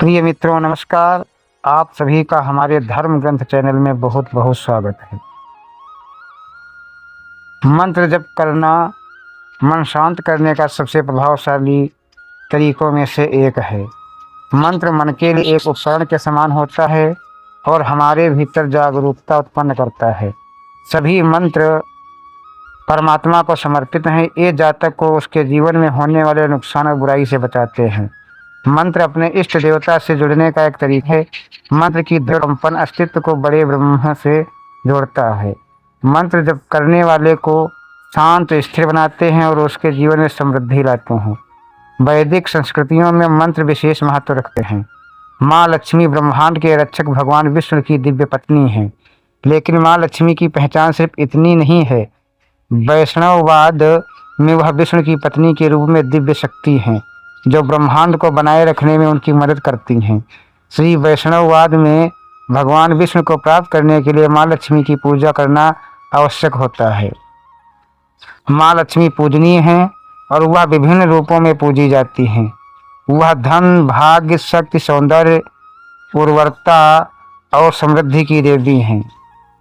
प्रिय मित्रों नमस्कार। आप सभी का हमारे धर्म ग्रंथ चैनल में बहुत बहुत स्वागत है। मंत्र जप करना मन शांत करने का सबसे प्रभावशाली तरीकों में से एक है। मंत्र मन के लिए एक उपकरण के समान होता है और हमारे भीतर जागरूकता उत्पन्न करता है। सभी मंत्र परमात्मा को समर्पित हैं। ये जातक को उसके जीवन में होने वाले नुकसान और बुराई से बचाते हैं। मंत्र अपने इष्ट देवता से जुड़ने का एक तरीका है। मंत्र की दृढ़ कंपन अस्तित्व को बड़े ब्रह्म से जोड़ता है। मंत्र जप करने वाले को शांत स्थिर बनाते हैं और उसके जीवन में समृद्धि लाते हैं। वैदिक संस्कृतियों में मंत्र विशेष महत्व रखते हैं। माँ लक्ष्मी ब्रह्मांड के रक्षक भगवान विष्णु की दिव्य पत्नी हैं, लेकिन माँ लक्ष्मी की पहचान सिर्फ इतनी नहीं है। वैष्णववाद में वह विष्णु की पत्नी के रूप में दिव्य शक्ति हैं जो ब्रह्मांड को बनाए रखने में उनकी मदद करती हैं। श्री वैष्णववाद में भगवान विष्णु को प्राप्त करने के लिए माँ लक्ष्मी की पूजा करना आवश्यक होता है। माँ लक्ष्मी पूजनीय हैं और वह विभिन्न रूपों में पूजी जाती हैं। वह धन, भाग्य, शक्ति, सौंदर्य, उर्वरता और समृद्धि की देवी हैं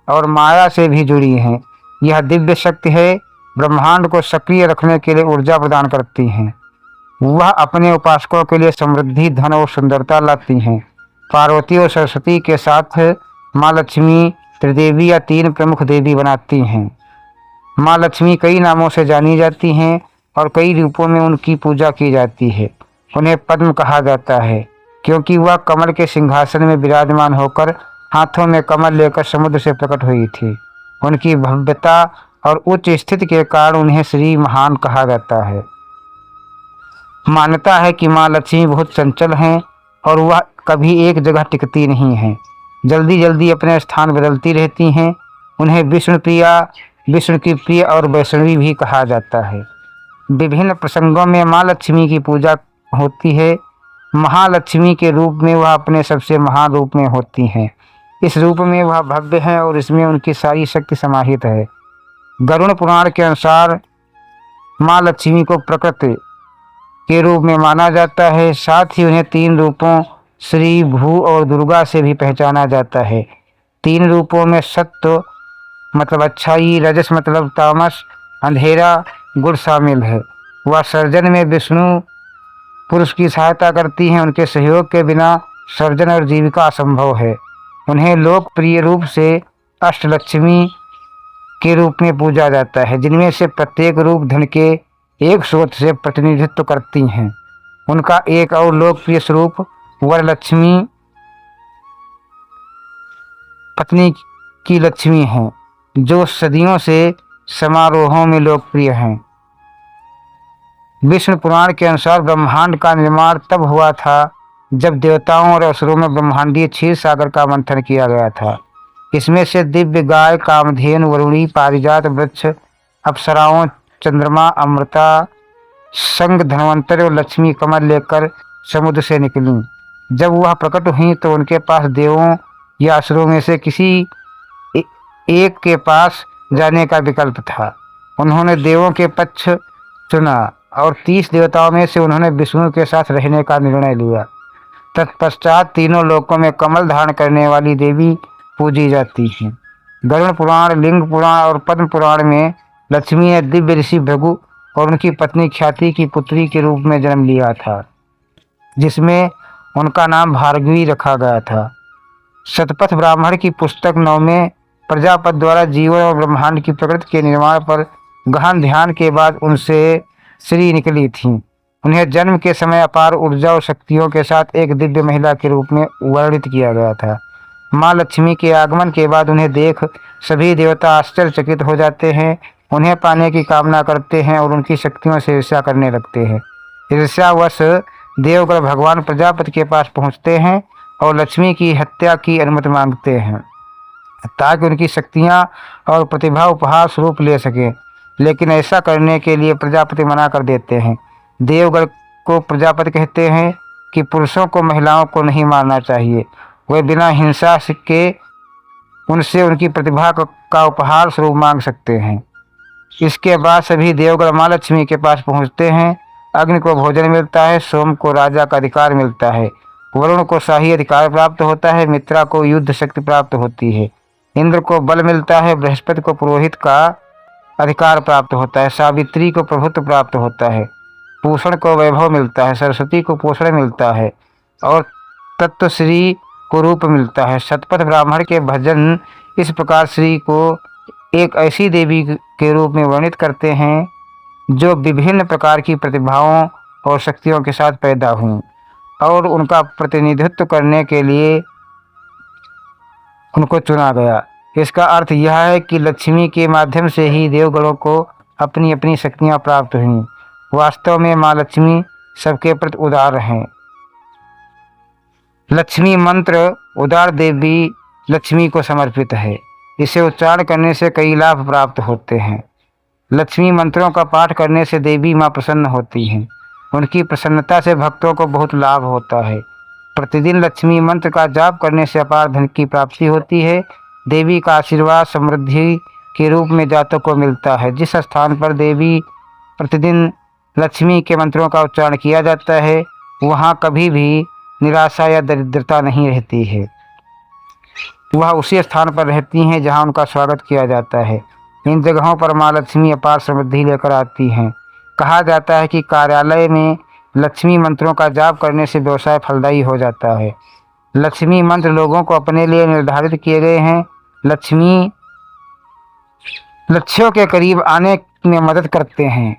और माया से भी जुड़ी हैं। यह दिव्य शक्ति है, ब्रह्मांड को सक्रिय रखने के लिए ऊर्जा प्रदान करती हैं। वह अपने उपासकों के लिए समृद्धि, धन और सुंदरता लाती हैं। पार्वती और सरस्वती के साथ माँ लक्ष्मी त्रिदेवी या तीन प्रमुख देवी बनाती हैं। माँ लक्ष्मी कई नामों से जानी जाती हैं और कई रूपों में उनकी पूजा की जाती है। उन्हें पद्म कहा जाता है क्योंकि वह कमल के सिंहासन में विराजमान होकर हाथों में कमल लेकर समुद्र से प्रकट हुई थी। उनकी भव्यता और उच्च स्थिति के कारण उन्हें श्री महान कहा जाता है। मान्यता है कि माँ लक्ष्मी बहुत चंचल हैं और वह कभी एक जगह टिकती नहीं हैं। जल्दी जल्दी अपने स्थान बदलती रहती हैं। उन्हें विष्णु प्रिया, विष्णु की प्रिय और वैष्णवी भी कहा जाता है। विभिन्न प्रसंगों में माँ लक्ष्मी की पूजा होती है। महालक्ष्मी के रूप में वह अपने सबसे महान रूप में होती हैं। इस रूप में वह भव्य है और इसमें उनकी सारी शक्ति समाहित है। गरुड़ पुराण के अनुसार माँ लक्ष्मी को प्रकृति के रूप में माना जाता है। साथ ही उन्हें तीन रूपों श्री, भू और दुर्गा से भी पहचाना जाता है। तीन रूपों में सत्व मतलब अच्छाई, रजस मतलब तामस, अंधेरा, गुण शामिल है। वह सर्जन में विष्णु पुरुष की सहायता करती हैं। उनके सहयोग के बिना सर्जन और जीविका असंभव है। उन्हें लोकप्रिय रूप से अष्टलक्ष्मी के रूप में पूजा जाता है, जिनमें से प्रत्येक रूप धन के एक स्रोत से प्रतिनिधित्व करती हैं। उनका एक और लोकप्रिय स्वरूप वरलक्ष्मी पत्नी की लक्ष्मी है, जो सदियों से समारोहों में लोकप्रिय हैं। विष्णु पुराण के अनुसार ब्रह्मांड का निर्माण तब हुआ था जब देवताओं और असुरों में ब्रह्मांडीय क्षीर सागर का मंथन किया गया था। इसमें से दिव्य गाय, कामधेनु, वरुणी, पारिजात वृक्ष, अप्सराओं, चंद्रमा, अमृता, संग, धन्वंतरि और लक्ष्मी कमल लेकर समुद्र से निकली। जब वह प्रकट हुई तो उनके पास देवों या असुरों में से किसी एक के पास जाने का विकल्प था। उन्होंने देवों के पक्ष चुना और 30 देवताओं में से उन्होंने विष्णु के साथ रहने का निर्णय लिया। तत्पश्चात तीनों लोकों में कमल धारण करने वाली देवी पूजी जाती हैं। गरुड़ पुराण, लिंग पुराण और पद्म पुराण में लक्ष्मी ने दिव्य ऋषि भृगु और उनकी पत्नी ख्याति की पुत्री के रूप में जन्म लिया था, जिसमें उनका नाम भार्गवी रखा गया था। शतपथ ब्राह्मण की पुस्तक 9 में प्रजापति द्वारा जीवन और ब्रह्मांड की प्रकृति के निर्माण पर गहन ध्यान के बाद उनसे श्री निकली थीं। उन्हें जन्म के समय अपार ऊर्जा और शक्तियों के साथ एक दिव्य महिला के रूप में वर्णित किया गया था। माँ लक्ष्मी के आगमन के बाद उन्हें देख सभी देवता आश्चर्यचकित हो जाते हैं, उन्हें पाने की कामना करते हैं और उनकी शक्तियों से ईर्ष्या करने लगते हैं। ईर्ष्यावश देवगण भगवान प्रजापति के पास पहुँचते हैं और लक्ष्मी की हत्या की अनुमति मांगते हैं ताकि उनकी शक्तियाँ और प्रतिभा उपहार स्वरूप ले सकें, लेकिन ऐसा करने के लिए प्रजापति मना कर देते हैं। देवगण को प्रजापति कहते हैं कि पुरुषों को महिलाओं को नहीं मारना चाहिए। वे बिना हिंसा के उनसे उनकी प्रतिभा का उपहार स्वरूप मांग सकते हैं। इसके बाद सभी देवगण माँ लक्ष्मी के पास पहुँचते हैं। अग्नि को भोजन मिलता है, सोम को राजा का अधिकार मिलता है वरुण को शाही अधिकार प्राप्त होता है, मित्रा को युद्ध शक्ति प्राप्त होती है, इंद्र को बल मिलता है, बृहस्पति को पुरोहित का अधिकार प्राप्त होता है, सावित्री को प्रभुत्व प्राप्त होता है, पूषण को वैभव मिलता है, सरस्वती को पोषण मिलता है और तत्वश्री को रूप मिलता है। शतपथ ब्राह्मण के भजन इस प्रकार श्री को एक ऐसी देवी के रूप में वर्णित करते हैं जो विभिन्न प्रकार की प्रतिभाओं और शक्तियों के साथ पैदा हुई और उनका प्रतिनिधित्व करने के लिए उनको चुना गया। इसका अर्थ यह है कि लक्ष्मी के माध्यम से ही देवगणों को अपनी अपनी शक्तियां प्राप्त हुईं। वास्तव में माँ लक्ष्मी सबके प्रति उदार हैं। लक्ष्मी मंत्र उदार देवी लक्ष्मी को समर्पित है। इसे उच्चारण करने से कई लाभ प्राप्त होते हैं। लक्ष्मी मंत्रों का पाठ करने से देवी माँ प्रसन्न होती हैं। उनकी प्रसन्नता से भक्तों को बहुत लाभ होता है। प्रतिदिन लक्ष्मी मंत्र का जाप करने से अपार धन की प्राप्ति होती है। देवी का आशीर्वाद समृद्धि के रूप में जातक को मिलता है। जिस स्थान पर देवी प्रतिदिन लक्ष्मी के मंत्रों का उच्चारण किया जाता है वहाँ कभी भी निराशा या दरिद्रता नहीं रहती है। वह उसी स्थान पर रहती हैं जहाँ उनका स्वागत किया जाता है। इन जगहों पर माँ लक्ष्मी अपार समृद्धि लेकर आती हैं। कहा जाता है कि कार्यालय में लक्ष्मी मंत्रों का जाप करने से व्यवसाय फलदायी हो जाता है। लक्ष्मी मंत्र लोगों को अपने लिए निर्धारित किए गए हैं। लक्ष्मी लक्ष्यों के करीब आने में मदद करते हैं।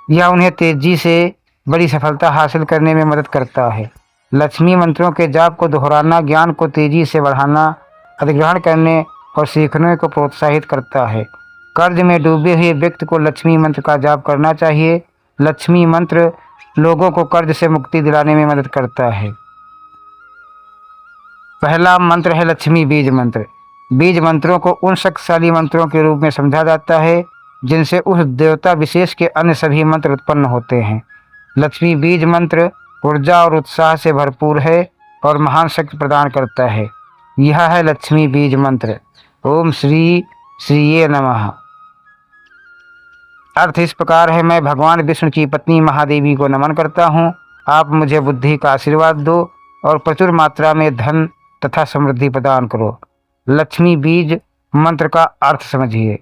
यह उन्हें तेजी से बड़ी सफलता हासिल करने में मदद करता है। लक्ष्मी मंत्रों के जाप को दोहराना ज्ञान को तेजी से बढ़ाना, अधिग्रहण करने और सीखने को प्रोत्साहित करता है। कर्ज में डूबे हुए व्यक्ति को लक्ष्मी मंत्र का जाप करना चाहिए। लक्ष्मी मंत्र लोगों को कर्ज से मुक्ति दिलाने में मदद करता है। पहला मंत्र है लक्ष्मी बीज मंत्र। बीज मंत्रों को उन शक्तिशाली मंत्रों के रूप में समझा जाता है जिनसे उस देवता विशेष के अन्य सभी मंत्र उत्पन्न होते हैं। लक्ष्मी बीज मंत्र ऊर्जा और उत्साह से भरपूर है और महान शक्ति प्रदान करता है। यह है लक्ष्मी बीज मंत्र। ओम श्री श्रीये नमः। अर्थ इस प्रकार है, मैं भगवान विष्णु की पत्नी महादेवी को नमन करता हूँ। आप मुझे बुद्धि का आशीर्वाद दो और प्रचुर मात्रा में धन तथा समृद्धि प्रदान करो। लक्ष्मी बीज मंत्र का अर्थ समझिए।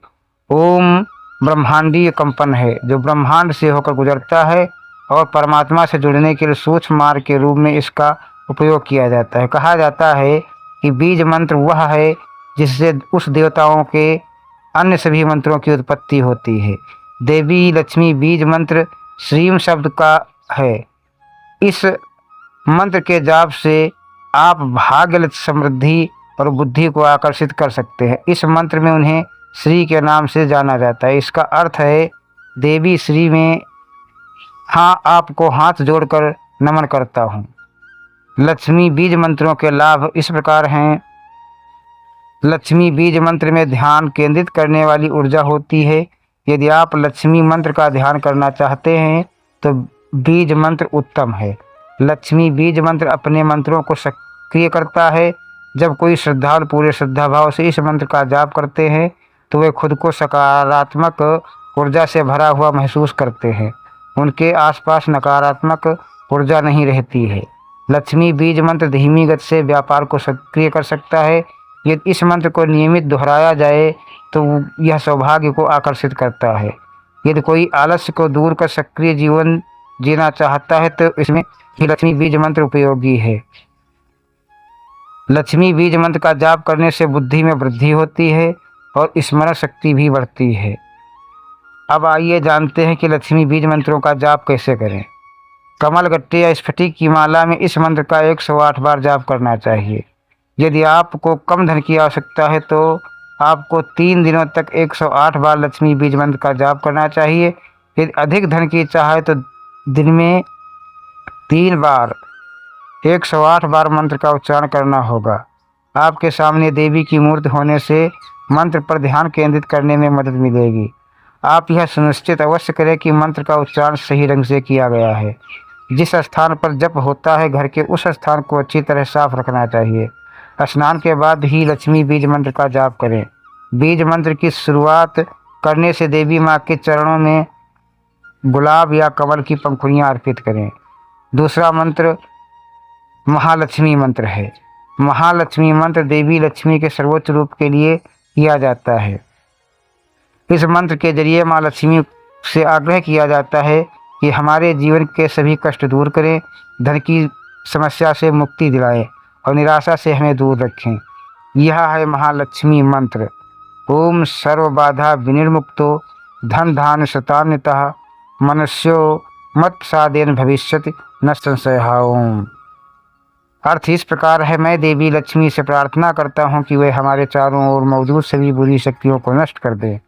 ओम ब्रह्मांडीय कंपन है जो ब्रह्मांड से होकर गुजरता है और परमात्मा से जुड़ने के लिए सूक्ष्म मार्ग के रूप में इसका उपयोग किया जाता है। कहा जाता है कि बीज मंत्र वह है जिससे उस देवताओं के अन्य सभी मंत्रों की उत्पत्ति होती है। देवी लक्ष्मी बीज मंत्र श्रीम शब्द का है। इस मंत्र के जाप से आप भाग्य, समृद्धि और बुद्धि को आकर्षित कर सकते हैं। इस मंत्र में उन्हें श्री के नाम से जाना जाता है। इसका अर्थ है देवी श्री में हाँ आपको हाथ जोड़कर नमन करता हूँ। लक्ष्मी बीज मंत्रों के लाभ इस प्रकार हैं। लक्ष्मी बीज मंत्र में ध्यान केंद्रित करने वाली ऊर्जा होती है। यदि आप लक्ष्मी मंत्र का ध्यान करना चाहते हैं तो बीज मंत्र उत्तम है। लक्ष्मी बीज मंत्र अपने मंत्रों को सक्रिय करता है। जब कोई श्रद्धालु पूरे श्रद्धा भाव से इस मंत्र का जाप करते हैं तो वे खुद को सकारात्मक ऊर्जा से भरा हुआ महसूस करते हैं। उनके आसपास नकारात्मक ऊर्जा नहीं रहती है। लक्ष्मी बीज मंत्र धीमी गति से व्यापार को सक्रिय कर सकता है। यदि इस मंत्र को नियमित दोहराया जाए तो यह सौभाग्य को आकर्षित करता है। यदि कोई आलस्य को दूर कर सक्रिय जीवन जीना चाहता है तो इसमें ही लक्ष्मी बीज मंत्र उपयोगी है। लक्ष्मी बीज मंत्र का जाप करने से बुद्धि में वृद्धि होती है और स्मरण शक्ति भी बढ़ती है। अब आइए जानते हैं कि लक्ष्मी बीज मंत्रों का जाप कैसे करें। कमल, गट्टे या स्फटिक की माला में इस मंत्र का 108 बार जाप करना चाहिए। यदि आपको कम धन की आवश्यकता है तो आपको 3 दिनों तक 108 बार लक्ष्मी बीज मंत्र का जाप करना चाहिए। यदि अधिक धन की इच्छा है तो दिन में 3 बार 108 बार मंत्र का उच्चारण करना होगा। आपके सामने देवी की मूर्ति होने से मंत्र पर ध्यान केंद्रित करने में मदद मिलेगी। आप यह सुनिश्चित अवश्य करें कि मंत्र का उच्चारण सही ढंग से किया गया है। जिस स्थान पर जप होता है घर के उस स्थान को अच्छी तरह साफ रखना चाहिए। स्नान के बाद ही लक्ष्मी बीज मंत्र का जाप करें। बीज मंत्र की शुरुआत करने से देवी माँ के चरणों में गुलाब या कमल की पंखुड़ियाँ अर्पित करें। दूसरा मंत्र महालक्ष्मी मंत्र है। महालक्ष्मी मंत्र देवी लक्ष्मी के सर्वोच्च रूप के लिए किया जाता है। इस मंत्र के जरिए माँ लक्ष्मी से आग्रह किया जाता है कि हमारे जीवन के सभी कष्ट दूर करें, धन की समस्या से मुक्ति दिलाएं और निराशा से हमें दूर रखें। यह है महालक्ष्मी मंत्र। ओम सर्व बाधा विनिर्मुक्तो धन धान्य शतान्वितः मनुष्यो मत साधेन भविष्यति न संशयः। ओम। अर्थ इस प्रकार है, मैं देवी लक्ष्मी से प्रार्थना करता हूँ कि वे हमारे चारों ओर मौजूद सभी बुरी शक्तियों को नष्ट कर दे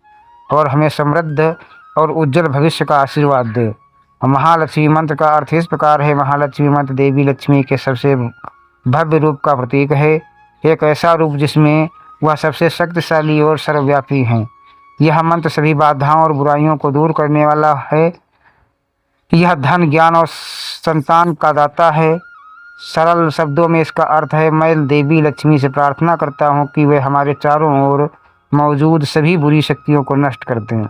और हमें समृद्ध और उज्जवल भविष्य का आशीर्वाद दे। महालक्ष्मी मंत्र का अर्थ इस प्रकार है, महालक्ष्मी मंत्र देवी लक्ष्मी के सबसे भव्य रूप का प्रतीक है, एक ऐसा रूप जिसमें वह सबसे शक्तिशाली और सर्वव्यापी हैं। यह मंत्र सभी बाधाओं और बुराइयों को दूर करने वाला है। यह धन, ज्ञान और संतान का दाता है। सरल शब्दों में इसका अर्थ है, मैं देवी लक्ष्मी से प्रार्थना करता हूँ कि वे हमारे चारों ओर मौजूद सभी बुरी शक्तियों को नष्ट कर दें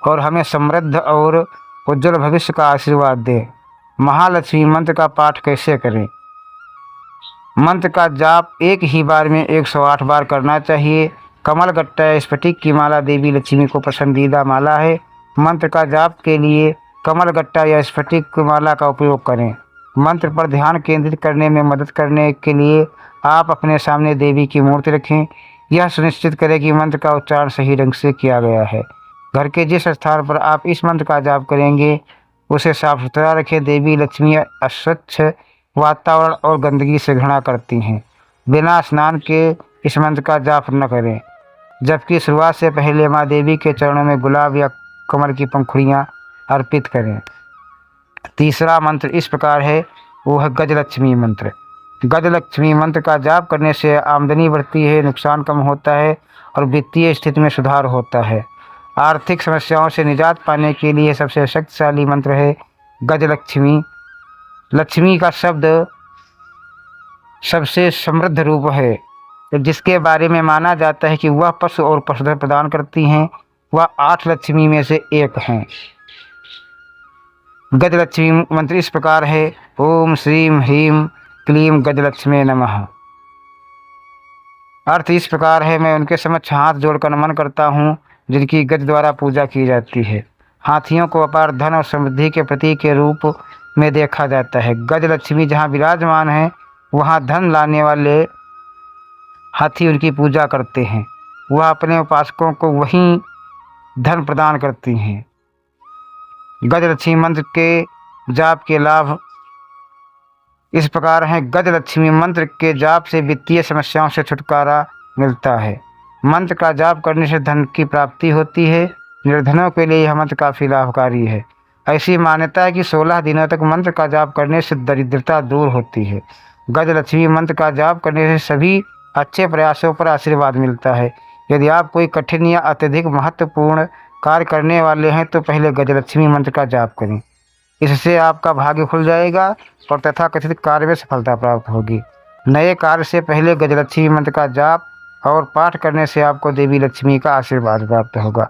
और हमें समृद्ध और उज्जवल भविष्य का आशीर्वाद दें। महालक्ष्मी मंत्र का पाठ कैसे करें? मंत्र का जाप एक ही बार में 108 बार करना चाहिए। कमल गट्टा या स्फटिक की माला देवी लक्ष्मी को पसंदीदा माला है। मंत्र का जाप के लिए कमल गट्टा या स्फटिक माला का उपयोग करें। मंत्र पर ध्यान केंद्रित करने में मदद करने के लिए आप अपने सामने देवी की मूर्ति रखें। यह सुनिश्चित करें कि मंत्र का उच्चारण सही ढंग से किया गया है। घर के जिस स्थान पर आप इस मंत्र का जाप करेंगे उसे साफ सुथरा रखें। देवी लक्ष्मी अस्वच्छ वातावरण और गंदगी से घृणा करती हैं। बिना स्नान के इस मंत्र का जाप न करें, जबकि शुरुआत से पहले माँ देवी के चरणों में गुलाब या कमल की पंखुड़ियाँ अर्पित करें। तीसरा मंत्र इस प्रकार है, वो है गजलक्ष्मी मंत्र। गजलक्ष्मी मंत्र का जाप करने से आमदनी बढ़ती है, नुकसान कम होता है और वित्तीय स्थिति में सुधार होता है। आर्थिक समस्याओं से निजात पाने के लिए सबसे शक्तिशाली मंत्र है गजलक्ष्मी। लक्ष्मी का शब्द सबसे समृद्ध रूप है, जिसके बारे में माना जाता है कि वह पशु और पशुधन प्रदान करती हैं। वह 8 लक्ष्मी में से एक हैं। गजलक्ष्मी मंत्र इस प्रकार है, ओम श्रीम ह्रीम क्लीम गजलक्ष्मी नमः। अर्थ इस प्रकार है, मैं उनके समक्ष हाथ जोड़कर नमन करता हूँ जिनकी गज द्वारा पूजा की जाती है। हाथियों को अपार धन और समृद्धि के प्रतीक के रूप में देखा जाता है। गजलक्ष्मी जहाँ विराजमान है वहाँ धन लाने वाले हाथी उनकी पूजा करते हैं। वह अपने उपासकों को वहीं धन प्रदान करती हैं। गजलक्ष्मी मंत्र के जाप के लाभ इस प्रकार हैं। गजलक्ष्मी मंत्र के जाप से वित्तीय समस्याओं से छुटकारा मिलता है। मंत्र का जाप करने से धन की प्राप्ति होती है। निर्धनों के लिए यह मंत्र काफ़ी लाभकारी है। ऐसी मान्यता है कि 16 दिनों तक मंत्र का जाप करने से दरिद्रता दूर होती है। गजलक्ष्मी मंत्र का जाप करने से सभी अच्छे प्रयासों पर आशीर्वाद मिलता है। यदि आप कोई कठिन या अत्यधिक महत्वपूर्ण कार्य करने वाले हैं तो पहले गजलक्ष्मी मंत्र का जाप करें। इससे आपका भाग्य खुल जाएगा और तथाकथित कार्य में सफलता प्राप्त होगी। नए कार्य से पहले गजलक्ष्मी मंत्र का जाप और पाठ करने से आपको देवी लक्ष्मी का आशीर्वाद प्राप्त होगा।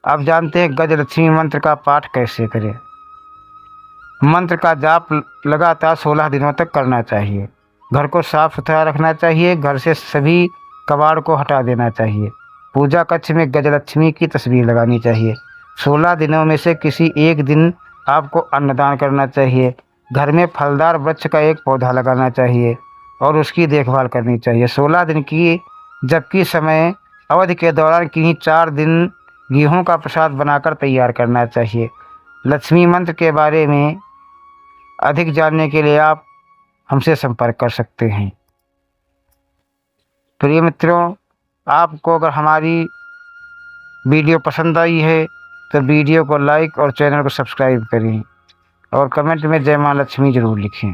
अब जानते हैं गजलक्ष्मी मंत्र का पाठ कैसे करें। मंत्र का जाप लगातार 16 दिनों तक करना चाहिए। घर को साफ सुथरा रखना चाहिए। घर से सभी कबाड़ को हटा देना चाहिए। पूजा कक्ष में गजलक्ष्मी की तस्वीर लगानी चाहिए। 16 दिनों में से किसी एक दिन आपको अन्नदान करना चाहिए। घर में फलदार वृक्ष का एक पौधा लगाना चाहिए और उसकी देखभाल करनी चाहिए। 16 दिन की जबकि समय अवधि के दौरान किन्हीं 4 दिन गेहूं का प्रसाद बनाकर तैयार करना चाहिए। लक्ष्मी मंत्र के बारे में अधिक जानने के लिए आप हमसे संपर्क कर सकते हैं। प्रिय मित्रों, आपको अगर हमारी वीडियो पसंद आई है तो वीडियो को लाइक और चैनल को सब्सक्राइब करें और कमेंट में जय माँ लक्ष्मी ज़रूर लिखें।